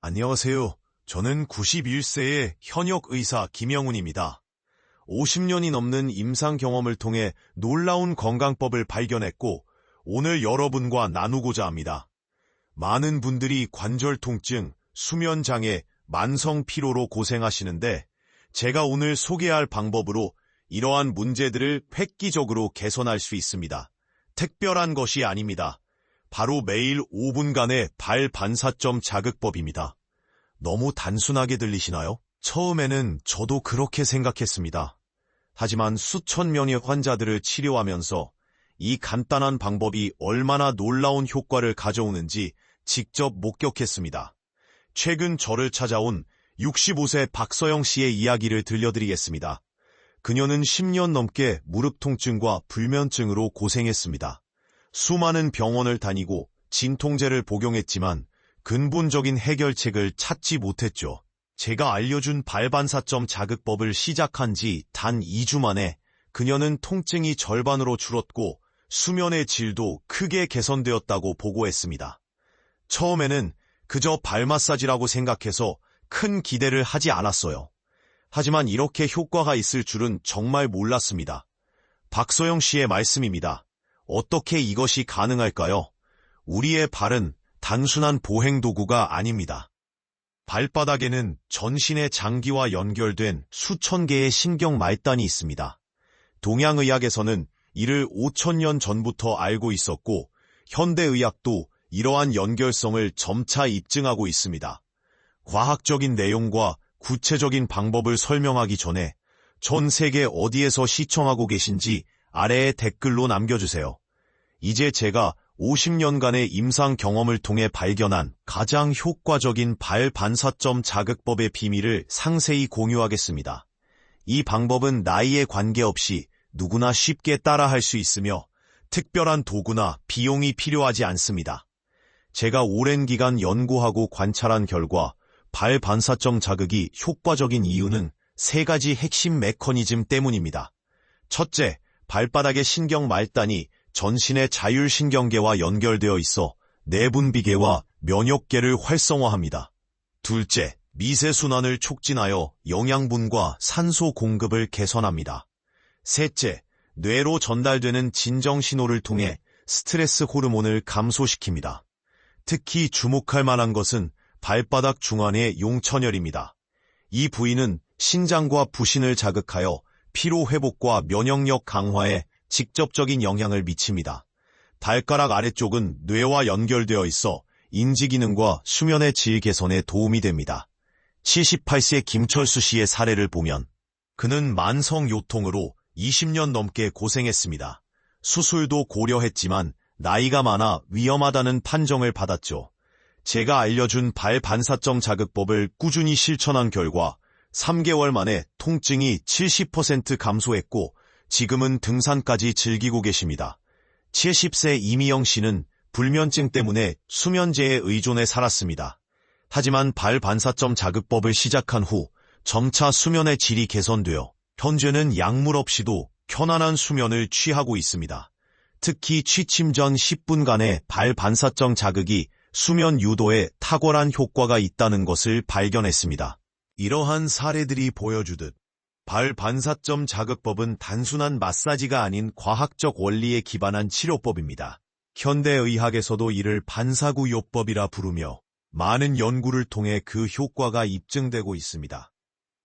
안녕하세요. 저는 91세의 현역 의사 김영훈입니다. 50년이 넘는 임상 경험을 통해 놀라운 건강법을 발견했고 오늘 여러분과 나누고자 합니다. 많은 분들이 관절 통증, 수면 장애, 만성 피로로 고생하시는데 제가 오늘 소개할 방법으로 이러한 문제들을 획기적으로 개선할 수 있습니다. 특별한 것이 아닙니다. 바로 매일 5분간의 발 반사점 자극법입니다. 너무 단순하게 들리시나요? 처음에는 저도 그렇게 생각했습니다. 하지만 수천 명의 환자들을 치료하면서 이 간단한 방법이 얼마나 놀라운 효과를 가져오는지 직접 목격했습니다. 최근 저를 찾아온 65세 박서영 씨의 이야기를 들려드리겠습니다. 그녀는 10년 넘게 무릎 통증과 불면증으로 고생했습니다. 수많은 병원을 다니고 진통제를 복용했지만 근본적인 해결책을 찾지 못했죠. 제가 알려준 발반사점 자극법을 시작한 지 단 2주 만에 그녀는 통증이 절반으로 줄었고 수면의 질도 크게 개선되었다고 보고했습니다. 처음에는 그저 발 마사지라고 생각해서 큰 기대를 하지 않았어요. 하지만 이렇게 효과가 있을 줄은 정말 몰랐습니다. 박서영 씨의 말씀입니다. 어떻게 이것이 가능할까요? 우리의 발은 단순한 보행 도구가 아닙니다. 발바닥에는 전신의 장기와 연결된 수천 개의 신경 말단이 있습니다. 동양의학에서는 이를 5,000년 전부터 알고 있었고 현대의학도 이러한 연결성을 점차 입증하고 있습니다. 과학적인 내용과 구체적인 방법을 설명하기 전에 전 세계 어디에서 시청하고 계신지 아래에 댓글로 남겨주세요. 이제 제가 50년간의 임상 경험을 통해 발견한 가장 효과적인 발 반사점 자극법의 비밀을 상세히 공유하겠습니다. 이 방법은 나이에 관계없이 누구나 쉽게 따라할 수 있으며 특별한 도구나 비용이 필요하지 않습니다. 제가 오랜 기간 연구하고 관찰한 결과 발 반사점 자극이 효과적인 이유는 3가지 핵심 메커니즘 때문입니다. 첫째, 발바닥의 신경 말단이 전신의 자율신경계와 연결되어 있어 내분비계와 면역계를 활성화합니다. 둘째, 미세순환을 촉진하여 영양분과 산소 공급을 개선합니다. 셋째, 뇌로 전달되는 진정신호를 통해 스트레스 호르몬을 감소시킵니다. 특히 주목할 만한 것은 발바닥 중안의 용천혈입니다. 이 부위는 신장과 부신을 자극하여 피로회복과 면역력 강화에 직접적인 영향을 미칩니다. 발가락 아래쪽은 뇌와 연결되어 있어 인지기능과 수면의 질 개선에 도움이 됩니다. 78세 김철수 씨의 사례를 보면 그는 만성 요통으로 20년 넘게 고생했습니다. 수술도 고려했지만 나이가 많아 위험하다는 판정을 받았죠. 제가 알려준 발 반사점 자극법을 꾸준히 실천한 결과 3개월 만에 통증이 70% 감소했고 지금은 등산까지 즐기고 계십니다. 70세 이미영 씨는 불면증 때문에 수면제에 의존해 살았습니다. 하지만 발 반사점 자극법을 시작한 후 점차 수면의 질이 개선되어 현재는 약물 없이도 편안한 수면을 취하고 있습니다. 특히 취침 전 10분간의 발 반사점 자극이 수면 유도에 탁월한 효과가 있다는 것을 발견했습니다. 이러한 사례들이 보여주듯 발 반사점 자극법은 단순한 마사지가 아닌 과학적 원리에 기반한 치료법입니다. 현대의학에서도 이를 반사구요법이라 부르며 많은 연구를 통해 그 효과가 입증되고 있습니다.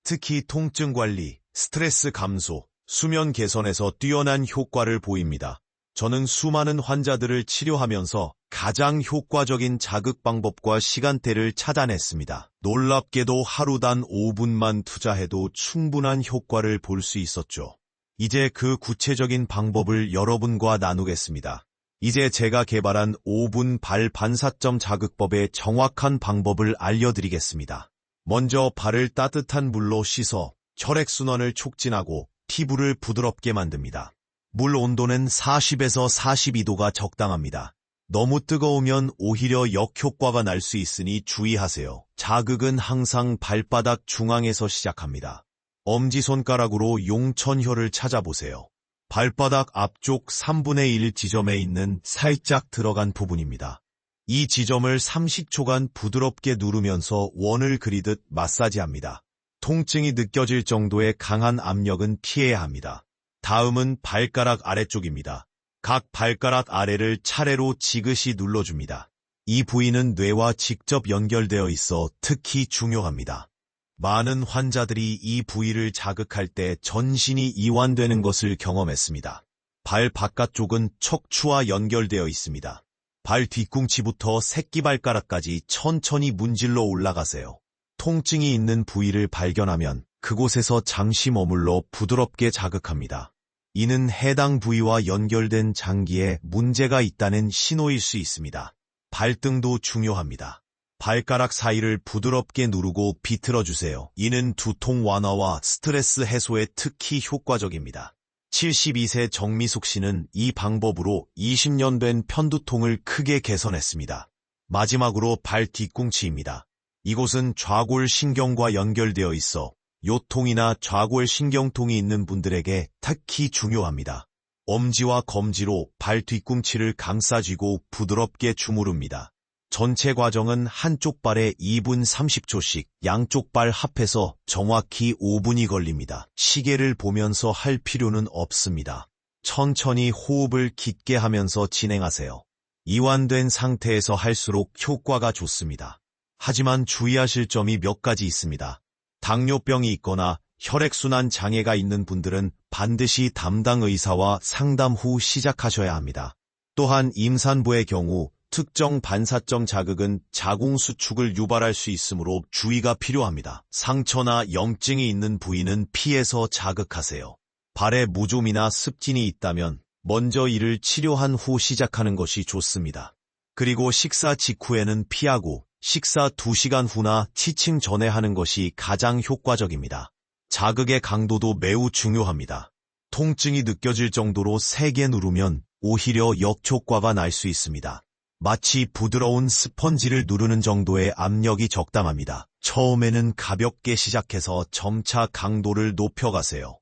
특히 통증 관리, 스트레스 감소, 수면 개선에서 뛰어난 효과를 보입니다. 저는 수많은 환자들을 치료하면서 가장 효과적인 자극 방법과 시간대를 찾아냈습니다. 놀랍게도 하루 단 5분만 투자해도 충분한 효과를 볼 수 있었죠. 이제 그 구체적인 방법을 여러분과 나누겠습니다. 이제 제가 개발한 5분 발 반사점 자극법의 정확한 방법을 알려드리겠습니다. 먼저 발을 따뜻한 물로 씻어 혈액순환을 촉진하고 피부를 부드럽게 만듭니다. 물 온도는 40에서 42도가 적당합니다. 너무 뜨거우면 오히려 역효과가 날 수 있으니 주의하세요. 자극은 항상 발바닥 중앙에서 시작합니다. 엄지손가락으로 용천혈을 찾아보세요. 발바닥 앞쪽 3분의 1 지점에 있는 살짝 들어간 부분입니다. 이 지점을 30초간 부드럽게 누르면서 원을 그리듯 마사지합니다. 통증이 느껴질 정도의 강한 압력은 피해야 합니다. 다음은 발가락 아래쪽입니다. 각 발가락 아래를 차례로 지그시 눌러줍니다. 이 부위는 뇌와 직접 연결되어 있어 특히 중요합니다. 많은 환자들이 이 부위를 자극할 때 전신이 이완되는 것을 경험했습니다. 발 바깥쪽은 척추와 연결되어 있습니다. 발 뒤꿈치부터 새끼발가락까지 천천히 문질러 올라가세요. 통증이 있는 부위를 발견하면 그곳에서 잠시 머물러 부드럽게 자극합니다. 이는 해당 부위와 연결된 장기에 문제가 있다는 신호일 수 있습니다. 발등도 중요합니다. 발가락 사이를 부드럽게 누르고 비틀어주세요. 이는 두통 완화와 스트레스 해소에 특히 효과적입니다. 72세 정미숙 씨는 이 방법으로 20년 된 편두통을 크게 개선했습니다. 마지막으로 발 뒤꿈치입니다. 이곳은 좌골신경과 연결되어 있어 요통이나 좌골신경통이 있는 분들에게 특히 중요합니다. 엄지와 검지로 발 뒤꿈치를 감싸쥐고 부드럽게 주무릅니다. 전체 과정은 한쪽 발에 2분 30초씩 양쪽 발 합해서 정확히 5분이 걸립니다. 시계를 보면서 할 필요는 없습니다. 천천히 호흡을 깊게 하면서 진행하세요. 이완된 상태에서 할수록 효과가 좋습니다. 하지만 주의하실 점이 몇 가지 있습니다. 당뇨병이 있거나 혈액순환 장애가 있는 분들은 반드시 담당 의사와 상담 후 시작하셔야 합니다. 또한 임산부의 경우 특정 반사점 자극은 자궁 수축을 유발할 수 있으므로 주의가 필요합니다. 상처나 염증이 있는 부위는 피해서 자극하세요. 발에 무좀이나 습진이 있다면 먼저 이를 치료한 후 시작하는 것이 좋습니다. 그리고 식사 직후에는 피하고 식사 2시간 후나 취침 전에 하는 것이 가장 효과적입니다. 자극의 강도도 매우 중요합니다. 통증이 느껴질 정도로 세게 누르면 오히려 역효과가 날 수 있습니다. 마치 부드러운 스펀지를 누르는 정도의 압력이 적당합니다. 처음에는 가볍게 시작해서 점차 강도를 높여가세요.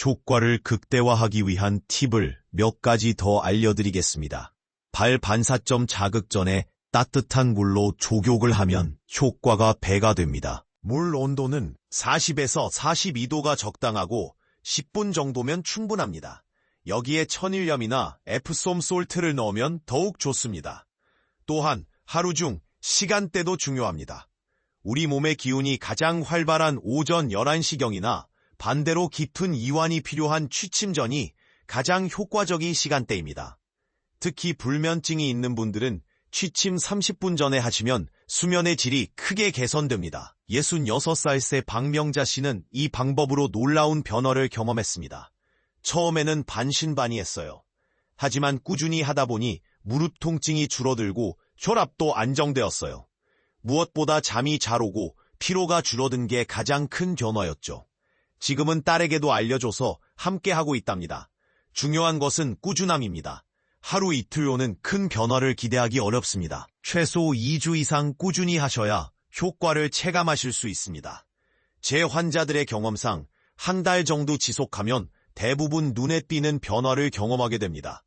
효과를 극대화하기 위한 팁을 몇 가지 더 알려드리겠습니다. 발 반사점 자극 전에 따뜻한 물로 족욕을 하면 효과가 배가 됩니다. 물 온도는 40에서 42도가 적당하고 10분 정도면 충분합니다. 여기에 천일염이나 에프솜 솔트를 넣으면 더욱 좋습니다. 또한 하루 중 시간대도 중요합니다. 우리 몸의 기운이 가장 활발한 오전 11시경이나 반대로 깊은 이완이 필요한 취침 전이 가장 효과적인 시간대입니다. 특히 불면증이 있는 분들은 취침 30분 전에 하시면 수면의 질이 크게 개선됩니다. 66살의 박명자 씨는 이 방법으로 놀라운 변화를 경험했습니다. 처음에는 반신반의했어요. 하지만 꾸준히 하다 보니 무릎 통증이 줄어들고 혈압도 안정되었어요. 무엇보다 잠이 잘 오고 피로가 줄어든 게 가장 큰 변화였죠. 지금은 딸에게도 알려줘서 함께하고 있답니다. 중요한 것은 꾸준함입니다. 하루 이틀로는 큰 변화를 기대하기 어렵습니다. 최소 2주 이상 꾸준히 하셔야 효과를 체감하실 수 있습니다. 제 환자들의 경험상 한 달 정도 지속하면 대부분 눈에 띄는 변화를 경험하게 됩니다.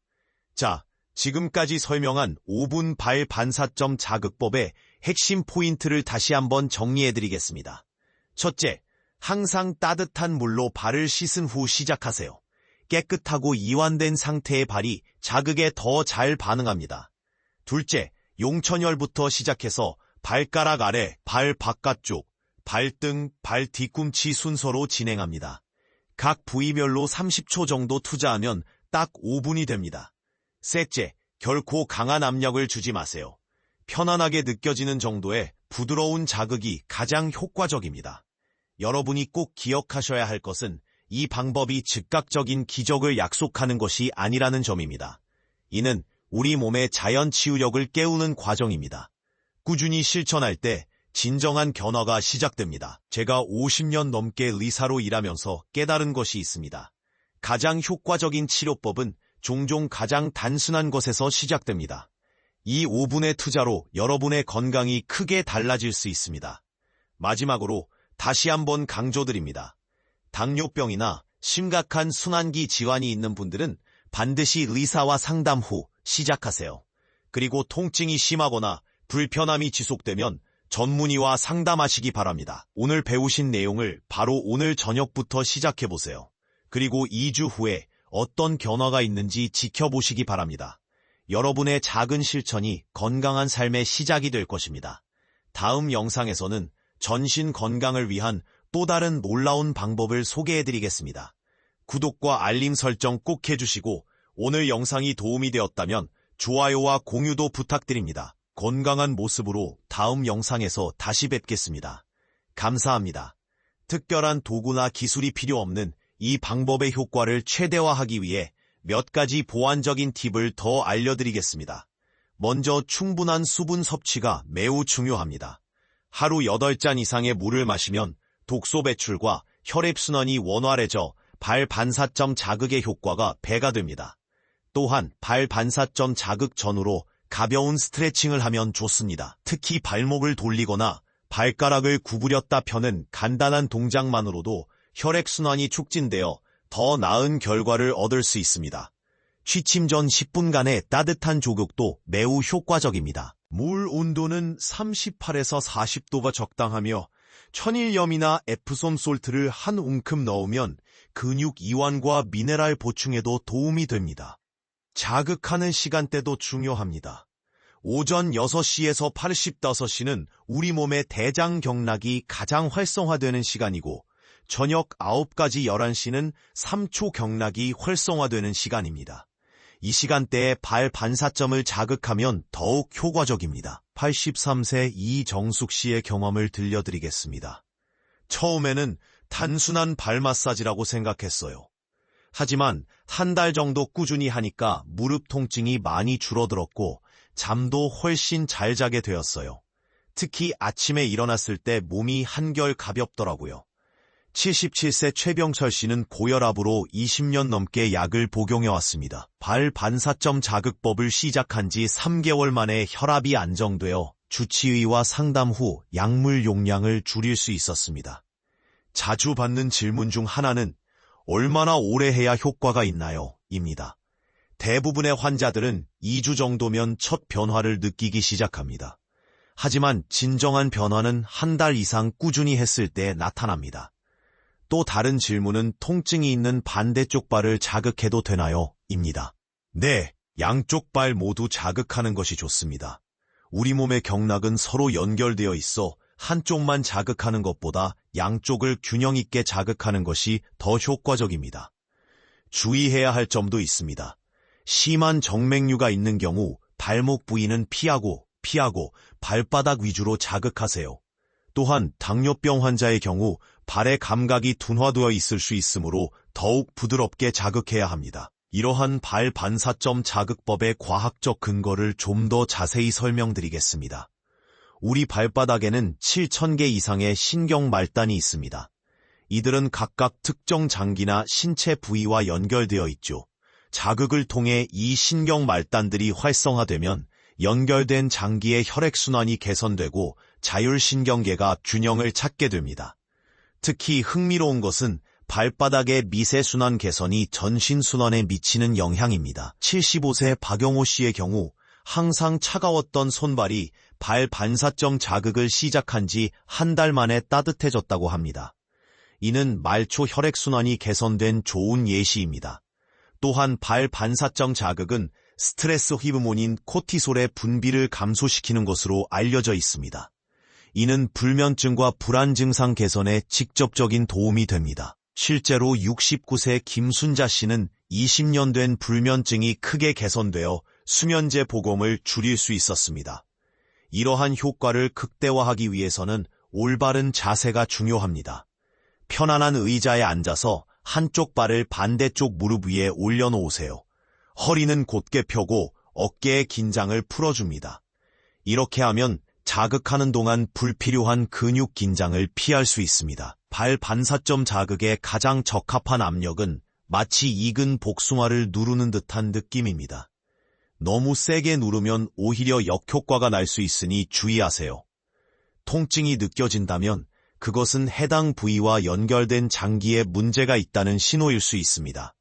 자, 지금까지 설명한 5분 발 반사점 자극법의 핵심 포인트를 다시 한번 정리해드리겠습니다. 첫째, 항상 따뜻한 물로 발을 씻은 후 시작하세요. 깨끗하고 이완된 상태의 발이 자극에 더 잘 반응합니다. 둘째, 용천혈부터 시작해서 발가락 아래, 발 바깥쪽, 발등, 발 뒤꿈치 순서로 진행합니다. 각 부위별로 30초 정도 투자하면 딱 5분이 됩니다. 셋째, 결코 강한 압력을 주지 마세요. 편안하게 느껴지는 정도의 부드러운 자극이 가장 효과적입니다. 여러분이 꼭 기억하셔야 할 것은 이 방법이 즉각적인 기적을 약속하는 것이 아니라는 점입니다. 이는 우리 몸의 자연 치유력을 깨우는 과정입니다. 꾸준히 실천할 때 진정한 변화가 시작됩니다. 제가 50년 넘게 의사로 일하면서 깨달은 것이 있습니다. 가장 효과적인 치료법은 종종 가장 단순한 것에서 시작됩니다. 이 5분의 투자로 여러분의 건강이 크게 달라질 수 있습니다. 마지막으로 다시 한번 강조드립니다. 당뇨병이나 심각한 순환기 질환이 있는 분들은 반드시 의사와 상담 후 시작하세요. 그리고 통증이 심하거나 불편함이 지속되면 전문의와 상담하시기 바랍니다. 오늘 배우신 내용을 바로 오늘 저녁부터 시작해보세요. 그리고 2주 후에 어떤 변화가 있는지 지켜보시기 바랍니다. 여러분의 작은 실천이 건강한 삶의 시작이 될 것입니다. 다음 영상에서는 전신 건강을 위한 또 다른 놀라운 방법을 소개해드리겠습니다. 구독과 알림 설정 꼭 해주시고 오늘 영상이 도움이 되었다면 좋아요와 공유도 부탁드립니다. 건강한 모습으로 다음 영상에서 다시 뵙겠습니다. 감사합니다. 특별한 도구나 기술이 필요 없는 이 방법의 효과를 최대화하기 위해 몇 가지 보완적인 팁을 더 알려드리겠습니다. 먼저 충분한 수분 섭취가 매우 중요합니다. 하루 8잔 이상의 물을 마시면 독소 배출과 혈액순환이 원활해져 발 반사점 자극의 효과가 배가 됩니다. 또한 발 반사점 자극 전후로 가벼운 스트레칭을 하면 좋습니다. 특히 발목을 돌리거나 발가락을 구부렸다 펴는 간단한 동작만으로도 혈액순환이 촉진되어 더 나은 결과를 얻을 수 있습니다. 취침 전 10분간의 따뜻한 족욕도 매우 효과적입니다. 물 온도는 38에서 40도가 적당하며 천일염이나 에프솜 솔트를 한 움큼 넣으면 근육 이완과 미네랄 보충에도 도움이 됩니다. 자극하는 시간대도 중요합니다. 오전 6시에서 85시는 우리 몸의 대장경락이 가장 활성화되는 시간이고 저녁 9가지 11시는 3초 경락이 활성화되는 시간입니다. 이 시간대에 발 반사점을 자극하면 더욱 효과적입니다. 83세 이정숙 씨의 경험을 들려드리겠습니다. 처음에는 단순한 발 마사지라고 생각했어요. 하지만 한 달 정도 꾸준히 하니까 무릎 통증이 많이 줄어들었고 잠도 훨씬 잘 자게 되었어요. 특히 아침에 일어났을 때 몸이 한결 가볍더라고요. 77세 최병철 씨는 고혈압으로 20년 넘게 약을 복용해왔습니다. 발 반사점 자극법을 시작한 지 3개월 만에 혈압이 안정되어 주치의와 상담 후 약물 용량을 줄일 수 있었습니다. 자주 받는 질문 중 하나는 얼마나 오래 해야 효과가 있나요? 입니다. 대부분의 환자들은 2주 정도면 첫 변화를 느끼기 시작합니다. 하지만 진정한 변화는 한 달 이상 꾸준히 했을 때 나타납니다. 또 다른 질문은 통증이 있는 반대쪽 발을 자극해도 되나요? 입니다. 네, 양쪽 발 모두 자극하는 것이 좋습니다. 우리 몸의 경락은 서로 연결되어 있어 한쪽만 자극하는 것보다 양쪽을 균형 있게 자극하는 것이 더 효과적입니다. 주의해야 할 점도 있습니다. 심한 정맥류가 있는 경우 발목 부위는 피하고 발바닥 위주로 자극하세요. 또한 당뇨병 환자의 경우 발의 감각이 둔화되어 있을 수 있으므로 더욱 부드럽게 자극해야 합니다. 이러한 발 반사점 자극법의 과학적 근거를 좀 더 자세히 설명드리겠습니다. 우리 발바닥에는 7,000개 이상의 신경 말단이 있습니다. 이들은 각각 특정 장기나 신체 부위와 연결되어 있죠. 자극을 통해 이 신경 말단들이 활성화되면 연결된 장기의 혈액순환이 개선되고 자율신경계가 균형을 찾게 됩니다. 특히 흥미로운 것은 발바닥의 미세순환 개선이 전신순환에 미치는 영향입니다. 75세 박영호 씨의 경우 항상 차가웠던 손발이 발 반사점 자극을 시작한 지 한 달 만에 따뜻해졌다고 합니다. 이는 말초 혈액순환이 개선된 좋은 예시입니다. 또한 발 반사점 자극은 스트레스 호르몬인 코티솔의 분비를 감소시키는 것으로 알려져 있습니다. 이는 불면증과 불안 증상 개선에 직접적인 도움이 됩니다. 실제로 69세 김순자 씨는 20년 된 불면증이 크게 개선되어 수면제 복용을 줄일 수 있었습니다. 이러한 효과를 극대화하기 위해서는 올바른 자세가 중요합니다. 편안한 의자에 앉아서 한쪽 발을 반대쪽 무릎 위에 올려놓으세요. 허리는 곧게 펴고 어깨의 긴장을 풀어줍니다. 이렇게 하면 자극하는 동안 불필요한 근육 긴장을 피할 수 있습니다. 발 반사점 자극에 가장 적합한 압력은 마치 익은 복숭아를 누르는 듯한 느낌입니다. 너무 세게 누르면 오히려 역효과가 날 수 있으니 주의하세요. 통증이 느껴진다면 그것은 해당 부위와 연결된 장기에 문제가 있다는 신호일 수 있습니다.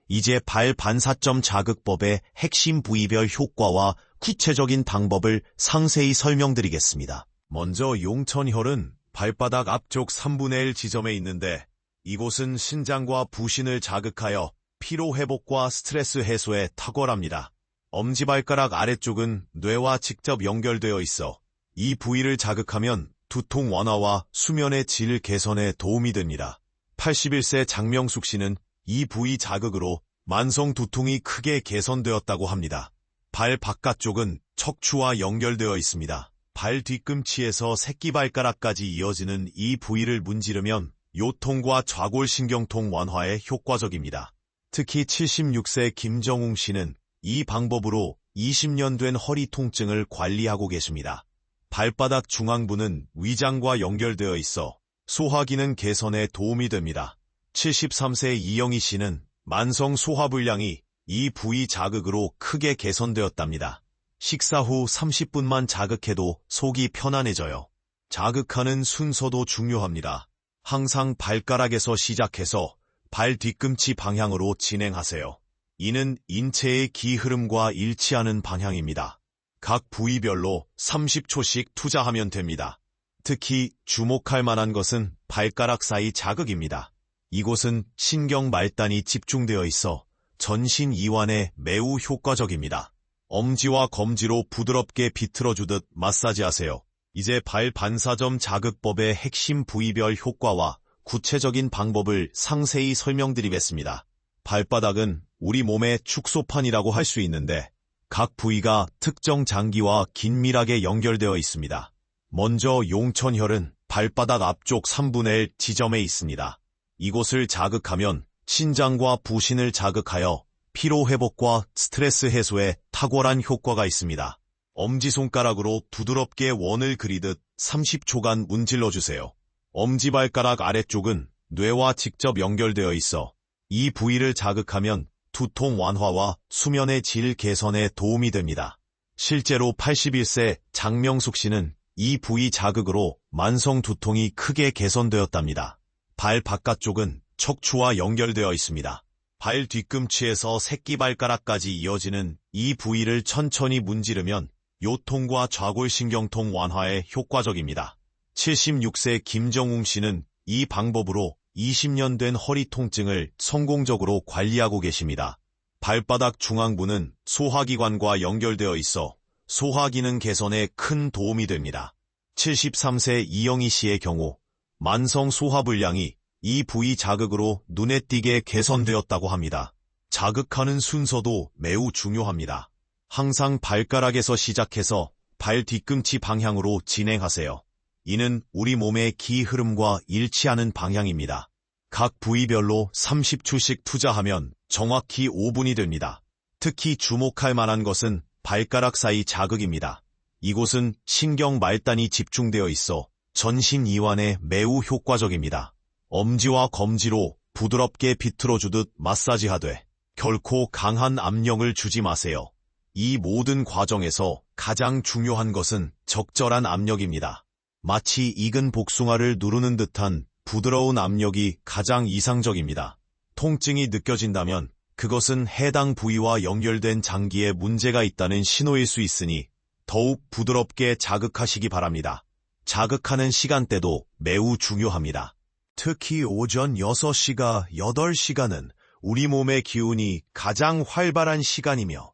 이제 발 반사점 자극법의 핵심 부위별 효과와 구체적인 방법을 상세히 설명드리겠습니다. 먼저 용천혈은 발바닥 앞쪽 3분의 1 지점에 있는데 이곳은 신장과 부신을 자극하여 피로회복과 스트레스 해소에 탁월합니다. 엄지발가락 아래쪽은 뇌와 직접 연결되어 있어 이 부위를 자극하면 두통 완화와 수면의 질 개선에 도움이 됩니다. 81세 장명숙 씨는 이 부위 자극으로 만성 두통이 크게 개선되었다고 합니다. 발 바깥쪽은 척추와 연결되어 있습니다. 발 뒤꿈치에서 새끼발가락까지 이어지는 이 부위를 문지르면 요통과 좌골신경통 완화에 효과적입니다. 특히 76세 김정웅 씨는 이 방법으로 20년 된 허리 통증을 관리하고 계십니다. 발바닥 중앙부는 위장과 연결되어 있어 소화기능 개선에 도움이 됩니다. 73세 이영희 씨는 만성 소화불량이 이 부위 자극으로 크게 개선되었답니다. 식사 후 30분만 자극해도 속이 편안해져요. 자극하는 순서도 중요합니다. 항상 발가락에서 시작해서 발 뒤꿈치 방향으로 진행하세요. 이는 인체의 기 흐름과 일치하는 방향입니다. 각 부위별로 30초씩 투자하면 됩니다. 특히 주목할 만한 것은 발가락 사이 자극입니다. 이곳은 신경 말단이 집중되어 있어 전신 이완에 매우 효과적입니다. 엄지와 검지로 부드럽게 비틀어주듯 마사지하세요. 이제 발 반사점 자극법의 핵심 부위별 효과와 구체적인 방법을 상세히 설명드리겠습니다. 발바닥은 우리 몸의 축소판이라고 할 수 있는데 각 부위가 특정 장기와 긴밀하게 연결되어 있습니다. 먼저 용천혈은 발바닥 앞쪽 3분의 1 지점에 있습니다. 이곳을 자극하면 신장과 부신을 자극하여 피로회복과 스트레스 해소에 탁월한 효과가 있습니다. 엄지손가락으로 부드럽게 원을 그리듯 30초간 문질러주세요. 엄지발가락 아래쪽은 뇌와 직접 연결되어 있어 이 부위를 자극하면 두통 완화와 수면의 질 개선에 도움이 됩니다. 실제로 81세 장명숙 씨는 이 부위 자극으로 만성 두통이 크게 개선되었답니다. 발 바깥쪽은 척추와 연결되어 있습니다. 발 뒤꿈치에서 새끼발가락까지 이어지는 이 부위를 천천히 문지르면 요통과 좌골신경통 완화에 효과적입니다. 76세 김정웅 씨는 이 방법으로 20년 된 허리 통증을 성공적으로 관리하고 계십니다. 발바닥 중앙부는 소화기관과 연결되어 있어 소화기능 개선에 큰 도움이 됩니다. 73세 이영희 씨의 경우 만성 소화불량이 이 부위 자극으로 눈에 띄게 개선되었다고 합니다. 자극하는 순서도 매우 중요합니다. 항상 발가락에서 시작해서 발 뒤꿈치 방향으로 진행하세요. 이는 우리 몸의 기 흐름과 일치하는 방향입니다. 각 부위별로 30초씩 투자하면 정확히 5분이 됩니다. 특히 주목할 만한 것은 발가락 사이 자극입니다. 이곳은 신경 말단이 집중되어 있어 전신 이완에 매우 효과적입니다. 엄지와 검지로 부드럽게 비틀어주듯 마사지하되 결코 강한 압력을 주지 마세요. 이 모든 과정에서 가장 중요한 것은 적절한 압력입니다. 마치 익은 복숭아를 누르는 듯한 부드러운 압력이 가장 이상적입니다. 통증이 느껴진다면 그것은 해당 부위와 연결된 장기에 문제가 있다는 신호일 수 있으니 더욱 부드럽게 자극하시기 바랍니다. 자극하는 시간대도 매우 중요합니다. 특히 오전 6시가 8시간은 우리 몸의 기운이 가장 활발한 시간이며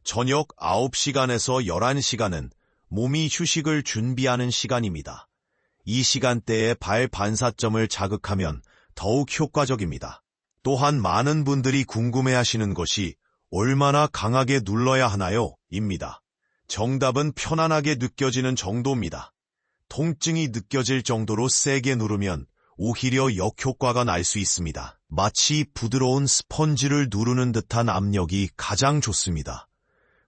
저녁 9시간에서 11시간은 몸이 휴식을 준비하는 시간입니다. 이 시간대에 발 반사점을 자극하면 더욱 효과적입니다. 또한 많은 분들이 궁금해하시는 것이 얼마나 강하게 눌러야 하나요? 입니다. 정답은 편안하게 느껴지는 정도입니다. 통증이 느껴질 정도로 세게 누르면 오히려 역효과가 날 수 있습니다. 마치 부드러운 스펀지를 누르는 듯한 압력이 가장 좋습니다.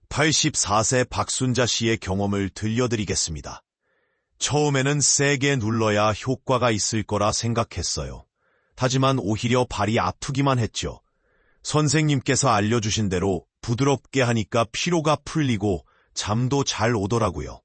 84세 박순자 씨의 경험을 들려드리겠습니다. 처음에는 세게 눌러야 효과가 있을 거라 생각했어요. 하지만 오히려 발이 아프기만 했죠. 선생님께서 알려주신 대로 부드럽게 하니까 피로가 풀리고 잠도 잘 오더라고요.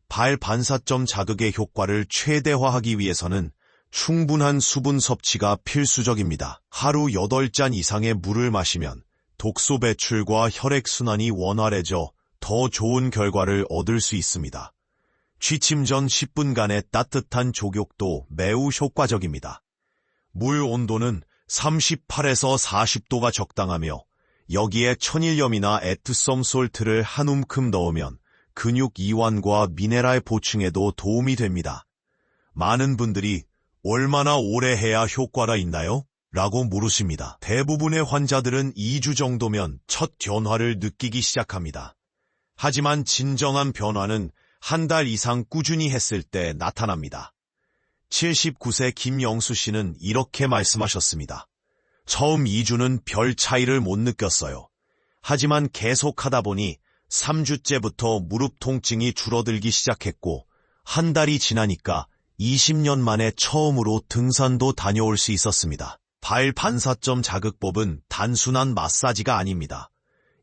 발 반사점 자극의 효과를 최대화하기 위해서는 충분한 수분 섭취가 필수적입니다. 하루 8잔 이상의 물을 마시면 독소 배출과 혈액순환이 원활해져 더 좋은 결과를 얻을 수 있습니다. 취침 전 10분간의 따뜻한 족욕도 매우 효과적입니다. 물 온도는 38에서 40도가 적당하며 여기에 천일염이나 에트섬 솔트를 한 움큼 넣으면 근육 이완과 미네랄 보충에도 도움이 됩니다. 많은 분들이 얼마나 오래 해야 효과가 있나요? 라고 물으십니다. 대부분의 환자들은 2주 정도면 첫 변화를 느끼기 시작합니다. 하지만 진정한 변화는 한 달 이상 꾸준히 했을 때 나타납니다. 79세 김영수 씨는 이렇게 말씀하셨습니다. 처음 2주는 별 차이를 못 느꼈어요. 하지만 계속하다 보니 3주째부터 무릎 통증이 줄어들기 시작했고 한 달이 지나니까 20년 만에 처음으로 등산도 다녀올 수 있었습니다. 발 반사점 자극법은 단순한 마사지가 아닙니다.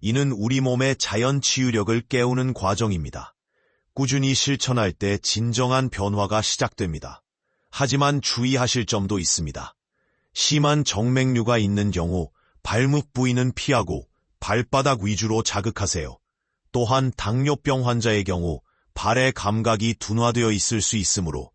이는 우리 몸의 자연 치유력을 깨우는 과정입니다. 꾸준히 실천할 때 진정한 변화가 시작됩니다. 하지만 주의하실 점도 있습니다. 심한 정맥류가 있는 경우 발목 부위는 피하고 발바닥 위주로 자극하세요. 또한 당뇨병 환자의 경우 발의 감각이 둔화되어 있을 수 있으므로